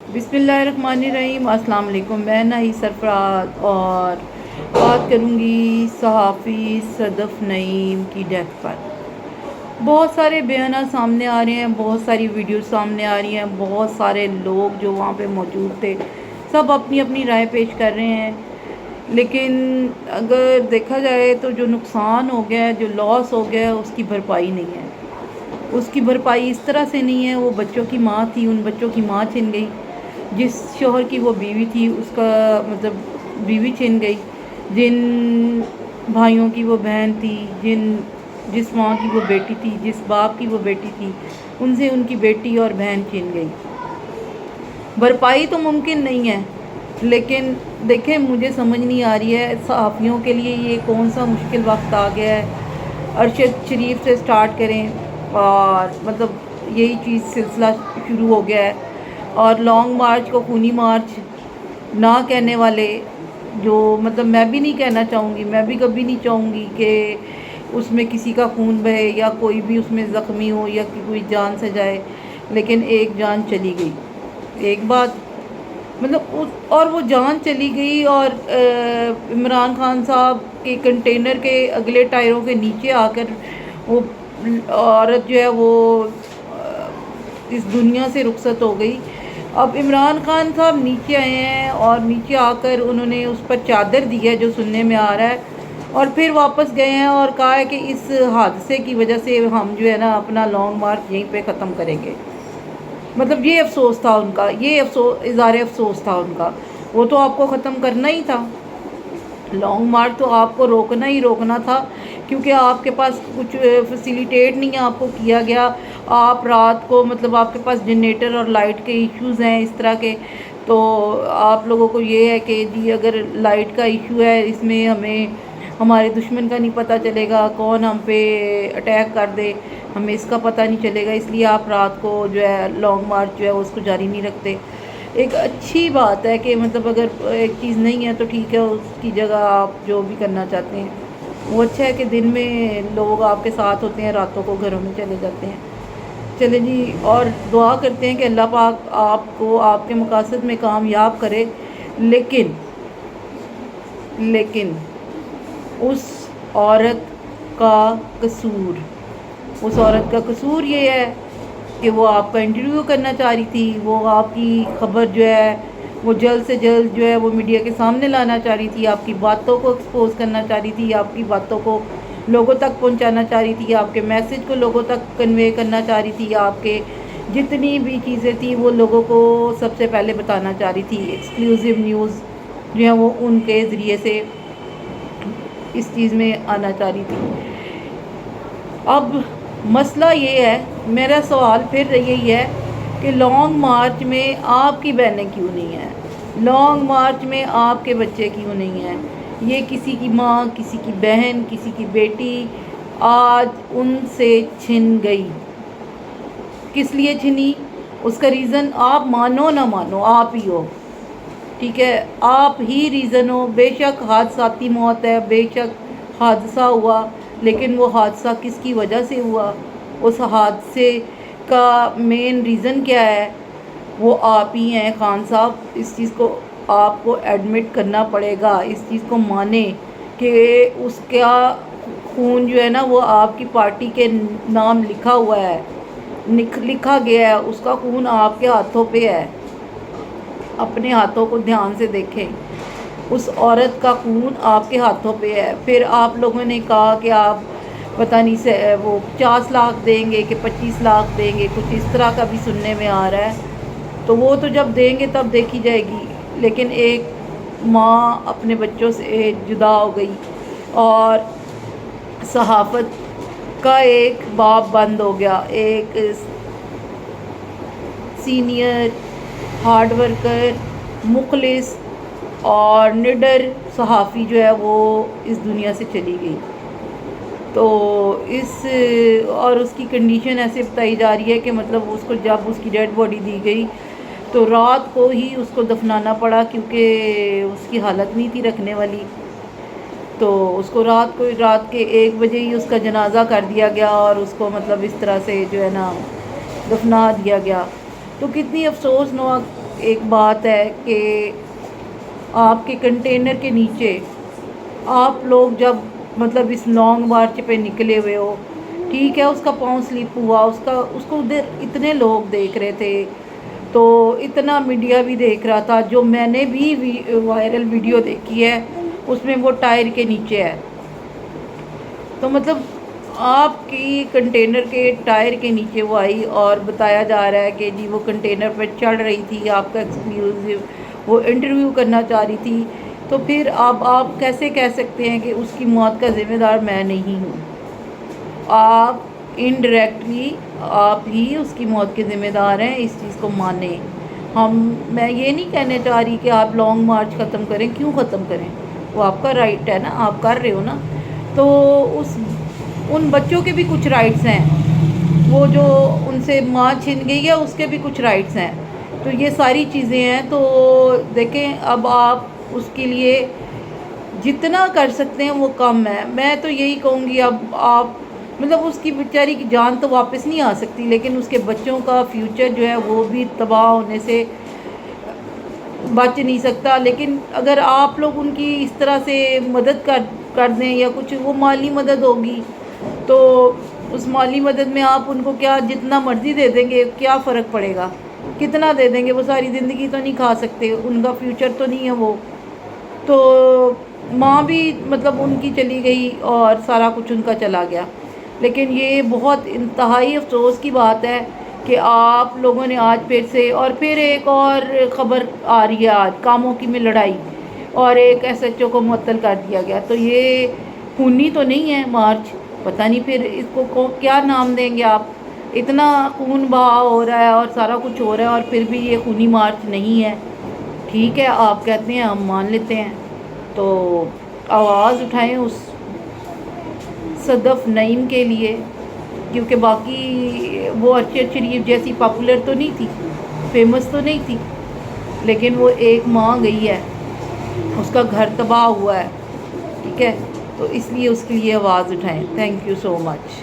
बिस्मिल्लाहिर्रहमानिर्रहीम। अस्सलाम वालेकुम। मैं नाही सरफराज और बात करूँगी सहाफ़ी सदफ़ नईम की डेथ पर। बहुत सारे बयानात सामने आ रहे हैं, बहुत सारी वीडियो सामने आ रही हैं, बहुत सारे लोग जो वहाँ पे मौजूद थे सब अपनी अपनी राय पेश कर रहे हैं। लेकिन अगर देखा जाए तो जो नुकसान हो गया है, जो लॉस हो गया है, उसकी भरपाई नहीं है। उसकी भरपाई इस तरह से नहीं है। वो बच्चों की माँ थी, उन बच्चों की माँ छिन गई। जिस शोहर की वो बीवी थी उसका मतलब बीवी छिन गई। जिन भाइयों की वो बहन थी, जिस माँ की वो बेटी थी, जिस बाप की वो बेटी थी, उनसे उनकी बेटी और बहन छिन गई। भरपाई तो मुमकिन नहीं है, लेकिन देखें, मुझे समझ नहीं आ रही है सहाफ़ियों के लिए ये कौन सा मुश्किल वक्त आ गया है। अरशद शरीफ से स्टार्ट करें और मतलब यही चीज़ सिलसिला शुरू हो गया है। और लॉन्ग मार्च को खूनी मार्च ना कहने वाले, जो मतलब मैं भी नहीं कहना चाहूँगी, मैं भी कभी नहीं चाहूँगी कि उसमें किसी का खून बहे या कोई भी उसमें ज़ख्मी हो या कि कोई जान से जाए। लेकिन एक जान चली गई, एक बात मतलब और वो जान चली गई। और इमरान खान साहब के कंटेनर के अगले टायरों के नीचे आकर वो औरत जो है वो इस दुनिया से रुखसत हो गई। अब इमरान खान साहब नीचे आए हैं और नीचे आकर उन्होंने उस पर चादर दी है, जो सुनने में आ रहा है, और फिर वापस गए हैं और कहा है कि इस हादसे की वजह से हम जो है ना अपना लॉन्ग मार्च यहीं पे ख़त्म करेंगे। मतलब ये अफसोस था उनका, ये अफसोस, इज़हार अफसोस था उनका। वो तो आपको ख़त्म करना ही था, लॉन्ग मार्च तो आपको रोकना ही रोकना था, क्योंकि आपके पास कुछ फैसिलिटेट नहीं है, आपको किया गया। आप रात को मतलब आपके पास जनरेटर और लाइट के इश्यूज़ हैं इस तरह के, तो आप लोगों को ये है कि जी अगर लाइट का इशू है, इसमें हमें हमारे दुश्मन का नहीं पता चलेगा, कौन हम पे अटैक कर दे हमें इसका पता नहीं चलेगा, इसलिए आप रात को जो है लॉन्ग मार्च जो है उसको जारी नहीं रखते। एक अच्छी बात है कि मतलब अगर एक चीज़ नहीं है तो ठीक है, उसकी जगह आप जो भी करना चाहते हैं वो अच्छा है कि दिन में लोग आपके साथ होते हैं, रातों को घरों में चले जाते हैं। चले जी, और दुआ करते हैं कि अल्लाह पाक आपको आपके मकासद में कामयाब करे। लेकिन लेकिन उस औरत का कसूर उस औरत का कसूर ये है कि वो आपका इंटरव्यू करना चाह रही थी, वो आपकी खबर जो है वो जल्द से जल्द जो है वो मीडिया के सामने लाना चाह रही थी, आपकी बातों को एक्सपोज करना चाह रही थी, आपकी बातों को लोगों तक पहुंचाना चाह रही थी, आपके मैसेज को लोगों तक कन्वे करना चाह रही थी, आपके जितनी भी चीज़ें थी वो लोगों को सबसे पहले बताना चाह रही थी। एक्सक्लूसिव न्यूज़ जो है वो उनके ज़रिए से इस चीज़ में आना चाह रही थी। अब मसला ये है, मेरा सवाल फिर यही है कि लॉन्ग मार्च में आपकी बहनें क्यों नहीं हैं, लॉन्ग मार्च में आपके बच्चे क्यों नहीं हैं। ये किसी की माँ, किसी की बहन, किसी की बेटी आज उनसे छिन गई। किस लिए छिनी, उसका रीज़न आप मानो ना मानो आप ही हो, ठीक है, आप ही रीज़न हो। बेशक हादसाती मौत है, बेशक हादसा हुआ, लेकिन वो हादसा किसकी वजह से हुआ, उस हादसे का मेन रीज़न क्या है, वो आप ही हैं खान साहब। इस चीज़ को आपको एडमिट करना पड़ेगा, इस चीज़ को माने कि उसका खून जो है ना वो आपकी पार्टी के नाम लिखा हुआ है, लिखा गया है, उसका खून आपके हाथों पे है। अपने हाथों को ध्यान से देखें, उस औरत का खून आपके हाथों पे है। फिर आप लोगों ने कहा कि आप पता नहीं से वो 50 लाख देंगे कि 25 लाख देंगे, कुछ इस तरह का भी सुनने में आ रहा है। तो वो तो जब देंगे तब देखी जाएगी। लेकिन एक माँ अपने बच्चों से जुदा हो गई और सहाफ़त का एक बाब बंद हो गया। एक सीनियर हार्ड वर्कर, मुखलिस और निडर सहाफ़ी जो है वो इस दुनिया से चली गई। तो और उसकी कंडीशन ऐसे बताई जा रही है कि मतलब उसको जब उसकी डेड बॉडी दी गई तो रात को ही उसको दफनाना पड़ा, क्योंकि उसकी हालत नहीं थी रखने वाली। तो उसको रात के 1 बजे ही उसका जनाजा कर दिया गया और उसको मतलब इस तरह से जो है ना दफना दिया गया। तो कितनी अफसोसनाक ایک بات ہے کہ آپ کے کنٹینر کے نیچے آپ لوگ جب مطلب اس لانگ مارچ پہ نکلے ہوئے ہو، ٹھیک ہے، اس کا پاؤں سلپ ہوا، اس کو ادھر اتنے لوگ دیکھ رہے تھے، تو اتنا میڈیا بھی دیکھ رہا تھا، جو میں نے بھی وائرل ویڈیو دیکھی ہے اس میں وہ ٹائر کے نیچے ہے، تو مطلب آپ کی کنٹینر کے ٹائر کے نیچے وہ آئی اور بتایا جا رہا ہے کہ جی وہ کنٹینر پہ چڑھ رہی تھی، آپ کا ایکسکلوزیو وہ انٹرویو کرنا چاہ رہی تھی، تو پھر آپ کیسے کہہ سکتے ہیں کہ اس کی موت کا ذمہ دار میں نہیں ہوں؟ آپ انڈائریکٹلی آپ ہی اس کی موت کے ذمہ دار ہیں، اس چیز کو مانیں۔ میں یہ نہیں کہنے چاہ رہی کہ آپ لانگ مارچ ختم کریں، کیوں ختم کریں؟ وہ آپ کا رائٹ ہے نا، آپ کر رہے ہو نا، تو ان بچوں کے بھی کچھ رائٹس ہیں، وہ جو ان سے ماں چھن گئی ہے اس کے بھی کچھ رائٹس ہیں، تو یہ ساری چیزیں ہیں۔ تو دیکھیں اب آپ اس کے لیے جتنا کر سکتے ہیں وہ کم ہے۔ میں تو یہی کہوں گی اب آپ مطلب اس کی بیچاری کی جان تو واپس نہیں آ سکتی، لیکن اس کے بچوں کا فیوچر جو ہے وہ بھی تباہ ہونے سے بچ نہیں سکتا۔ لیکن اگر آپ لوگ ان کی اس طرح سے مدد کر دیں یا کچھ، وہ مالی مدد ہوگی، تو اس مالی مدد میں آپ ان کو کیا جتنا مرضی دے دیں گے کیا فرق پڑے گا؟ کتنا دے دیں گے؟ وہ ساری زندگی تو نہیں کھا سکتے، ان کا فیوچر تو نہیں ہے وہ، تو ماں بھی مطلب ان کی چلی گئی اور سارا کچھ ان کا چلا گیا۔ لیکن یہ بہت انتہائی افسوس کی بات ہے کہ آپ لوگوں نے آج پھر سے، اور پھر ایک اور خبر آ رہی ہے آج، کاموں کی میں لڑائی اور ایک ایس ایچ او کو معطل کر دیا گیا، تو یہ خونی تو نہیں ہے مارچ؟ پتہ نہیں پھر اس کو کیا نام دیں گے آپ؟ اتنا خون بہا ہو رہا ہے اور سارا کچھ ہو رہا ہے اور پھر بھی یہ خونی مارچ نہیں ہے؟ ٹھیک ہے، آپ کہتے ہیں، ہم مان لیتے ہیں، تو آواز اٹھائیں اس صدف نعیم کے لیے، کیونکہ باقی وہ ارشد شریف جیسی پاپولر تو نہیں تھی، فیمس تو نہیں تھی، لیکن وہ ایک ماں گئی ہے، اس کا گھر تباہ ہوا ہے، ٹھیک ہے، تو اس لیے اس کے لیے آواز اٹھائیں۔ Thank you so much.